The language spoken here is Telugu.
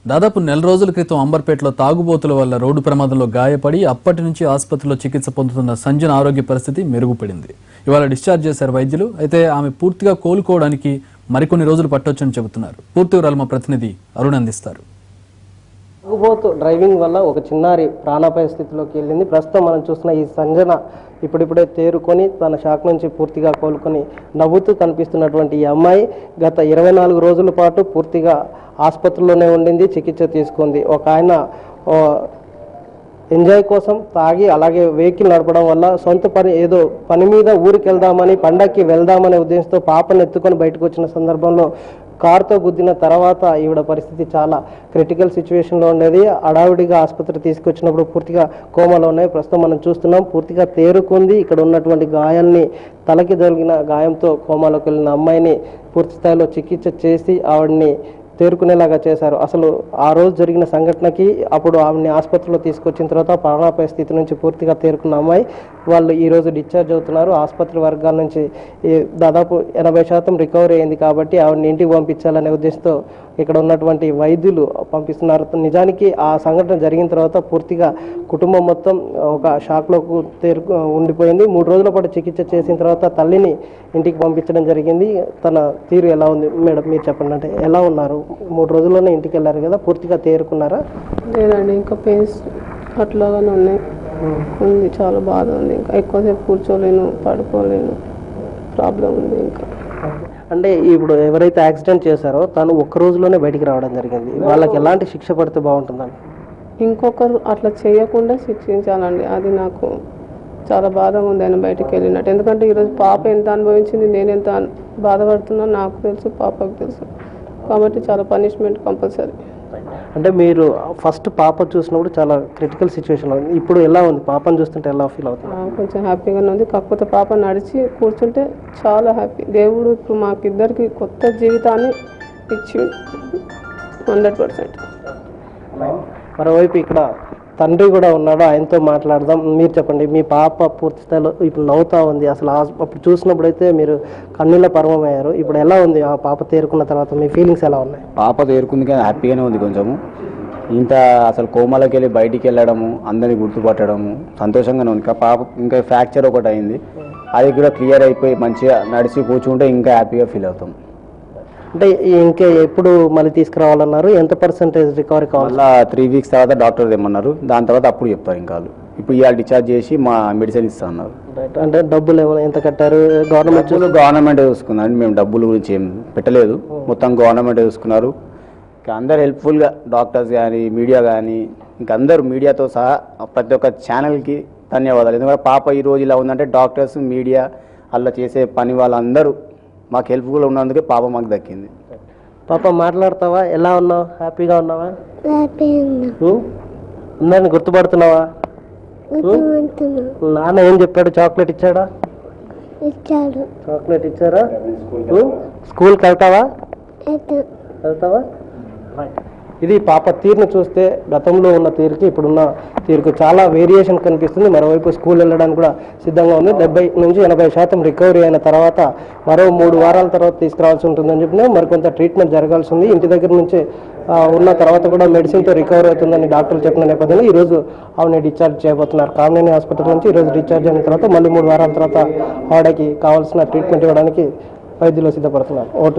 దాదాపు నెల రోజుల క్రితం అంబర్పేటలో తాగుబోతుల వల్ల రోడ్డు ప్రమాదంలో గాయపడి అప్పటి నుంచి ఆసుపత్రిలో చికిత్స పొందుతున్న సంజన ఆరోగ్య పరిస్థితి మెరుగుపడింది. ఇవాళ డిశ్చార్జ్ చేశారు వైద్యులు. అయితే ఆమె పూర్తిగా కోలుకోవడానికి మరికొన్ని రోజులు పట్టొచ్చని చెబుతున్నారు. పూర్తి వివరాలు మా ప్రతినిధి అరుణ్ అందిస్తారు. తాగుబోతు డ్రైవింగ్ వల్ల ఒక చిన్నారి ప్రాణాపాయ స్థితిలోకి వెళ్ళింది. ప్రస్తుతం మనం చూస్తున్న ఈ సంజన ఇప్పుడిప్పుడే తేరుకొని తన షాక్ నుంచి పూర్తిగా కోలుకొని నవ్వుతూ కనిపిస్తున్నటువంటి ఈ అమ్మాయి గత 24 రోజుల పాటు పూర్తిగా ఆసుపత్రిలోనే ఉండింది, చికిత్స తీసుకుంది. ఒక ఆయన ఎంజాయ్ కోసం తాగి అలాగే వెహికల్ నడపడం వల్ల సొంత పని మీద ఊరికి వెళ్దామని పండక్కి వెళ్దామనే ఉద్దేశంతో పాపను ఎత్తుకొని బయటకు వచ్చిన సందర్భంలో కారుతో గుద్దిన తర్వాత ఈవిడ పరిస్థితి చాలా క్రిటికల్ సిచ్యువేషన్లో ఉండేది. అడావిడిగా ఆసుపత్రి తీసుకొచ్చినప్పుడు పూర్తిగా కోమాలో ఉన్నాయి. ప్రస్తుతం మనం చూస్తున్నాం పూర్తిగా తేరుకుంది. ఇక్కడ ఉన్నటువంటి గాయాల్ని తలకి జరిగిన గాయంతో కోమాలోకి వెళ్ళిన అమ్మాయిని పూర్తి స్థాయిలో చికిత్స చేసి ఆవిడని తేరుకునేలాగా చేశారు. అసలు ఆ రోజు జరిగిన సంఘటనకి అప్పుడు ఆమెని ఆసుపత్రిలో తీసుకొచ్చిన తర్వాత ప్రాణాపాయ స్థితి నుంచి పూర్తిగా తేరుకున్న అమ్మాయి వాళ్ళు ఈరోజు డిశ్చార్జ్ అవుతున్నారు. ఆసుపత్రి వర్గాల నుంచి దాదాపు 80% రికవరీ అయింది కాబట్టి ఆవిడని ఇంటికి పంపించాలనే ఉద్దేశంతో ఇక్కడ ఉన్నటువంటి వైద్యులు పంపిస్తున్నారు. నిజానికి ఆ సంఘటన జరిగిన తర్వాత పూర్తిగా కుటుంబం మొత్తం ఒక షాక్లో ఉండిపోయింది. 3 రోజుల పాటు చికిత్స చేసిన తర్వాత తల్లిని ఇంటికి పంపించడం జరిగింది. తన తీరు ఎలా ఉంది మేడం మీరు చెప్పండి, అంటే ఎలా ఉన్నారు? 3 రోజుల్లోనే ఇంటికి వెళ్ళారు కదా, పూర్తిగా తేరుకున్నారా? లేదండి, ఇంకా పెయిన్స్ అట్లాగానే ఉన్నాయి. ఉంది, చాలా బాధ ఉంది. ఇంకా ఎక్కువసేపు కూర్చోలేను, పడుకోలేను, ప్రాబ్లం ఉంది. ఇంకా అంటే ఇప్పుడు ఎవరైతే యాక్సిడెంట్ చేశారో తను 1 రోజులోనే బయటికి రావడం జరిగింది. వాళ్ళకి ఎలాంటి శిక్ష పడితే బాగుంటుందని? ఇంకొకరు అట్లా చేయకుండా శిక్షించాలండి. అది నాకు చాలా బాధగా ఉంది ఆయన బయటికి వెళ్ళినట్టు. ఎందుకంటే ఈరోజు పాప ఎంత అనుభవించింది, నేను ఎంత బాధపడుతున్నా నాకు తెలుసు, పాపకు తెలుసు. కాబట్టి చాలా పనిష్మెంట్ కంపల్సరీ. అంటే మీరు ఫస్ట్ పాప చూసినప్పుడు చాలా క్రిటికల్ సిచ్యువేషన్ ఉంది. ఇప్పుడు ఎలా ఉంది? పాపను చూస్తుంటే ఎలా ఫీల్ అవుతుంది? కొంచెం హ్యాపీగానే ఉంది. కాకపోతే పాప నడిచి కూర్చుంటే చాలా హ్యాపీ. దేవుడు ఇప్పుడు మాకిద్దరికి కొత్త జీవితాన్ని ఇచ్చి 100%. మరోవైపు ఇక్కడ తండ్రి కూడా ఉన్నాడు, ఆయనతో మాట్లాడదాం. మీరు చెప్పండి, మీ పాప పూర్తి స్థాయిలో ఇప్పుడు నవ్వుతా ఉంది. అసలు అప్పుడు చూసినప్పుడు అయితే మీరు కన్నీళ్ళ పర్వమయ్యారు. ఇప్పుడు ఎలా ఉంది ఆ పాప తేరుకున్న తర్వాత మీ ఫీలింగ్స్ ఎలా ఉన్నాయి? పాప తేరుకుంది కానీ హ్యాపీగానే ఉంది. కొంచెము ఇంత అసలు కోమాలోకి వెళ్ళి బయటికి వెళ్ళడము, అందరినీ గుర్తుపట్టడము సంతోషంగానే ఉంది. పాప ఇంకా ఫ్రాక్చర్ ఒకటి అయింది, అది కూడా క్లియర్ అయిపోయి మంచిగా నడిచి కూర్చుంటే ఇంకా హ్యాపీగా ఫీల్ అవుతాం. అంటే ఇంకా ఎప్పుడు మళ్ళీ తీసుకురావాలన్నారు? ఎంత పర్సెంటేజ్ రికవరీ కావాలి? 3 వీక్స్ తర్వాత డాక్టర్ తెమ్మన్నారు. దాని తర్వాత అప్పుడు చెప్తారు. ఇంకా ఇప్పుడు ఇవాళ డిశ్చార్జ్ చేసి మా మెడిసిన్ ఇస్తా అన్నారు. అంటే డబ్బులు ఎంత కట్టారు? గవర్నమెంట్ చూసుకున్నారు. మేము డబ్బుల గురించి ఏం పెట్టలేదు, మొత్తం గవర్నమెంట్ చూసుకున్నారు. ఇంకా అందరు హెల్ప్ఫుల్గా డాక్టర్స్ కానీ మీడియా కానీ ఇంకా అందరూ మీడియాతో సహా ప్రతి ఒక్క ఛానల్కి ధన్యవాదాలు. ఎందుకంటే పాప ఈరోజు ఇలా ఉందంటే డాక్టర్స్ మీడియా అలా చేసే పని వాళ్ళందరూ మాకు హెల్ప్ఫుల్గా ఉన్నందుకే పాప మాకు దక్కింది. పాప మాట్లాడతావా? ఎలా ఉన్నావు? హ్యాపీగా ఉన్నావా? అందరిని గుర్తుపడుతున్నావా? నాన్న ఏం చెప్పాడు? చాక్లెట్ ఇచ్చాడా? చాక్లెట్ ఇచ్చారా? స్కూల్కి వెళ్తావా? ఇది పాప తీరును చూస్తే గతంలో ఉన్న తీరుకి ఇప్పుడున్న తీరుకు చాలా వేరియేషన్ కనిపిస్తుంది. మరోవైపు స్కూల్ వెళ్ళడానికి కూడా సిద్ధంగా ఉంది. 70 నుంచి 80% రికవరీ అయిన తర్వాత మరో 3 వారాల తర్వాత తీసుకురావాల్సి ఉంటుందని చెప్పినా మరికొంత ట్రీట్మెంట్ జరగాల్సి ఉంది. ఇంటి దగ్గర నుంచి ఉన్న తర్వాత కూడా మెడిసిన్తో రికవరీ అవుతుందని డాక్టర్లు చెప్పిన నేపథ్యంలో ఈరోజు ఆవిడని డిశ్చార్జ్ చేయబోతున్నారు. కామినేని హాస్పిటల్ నుంచి ఈరోజు డిశ్చార్జ్ అయిన తర్వాత మళ్ళీ 3 వారాల తర్వాత ఆవిడకి కావాల్సిన ట్రీట్మెంట్ ఇవ్వడానికి వైద్యులు సిద్ధపడుతున్నారు.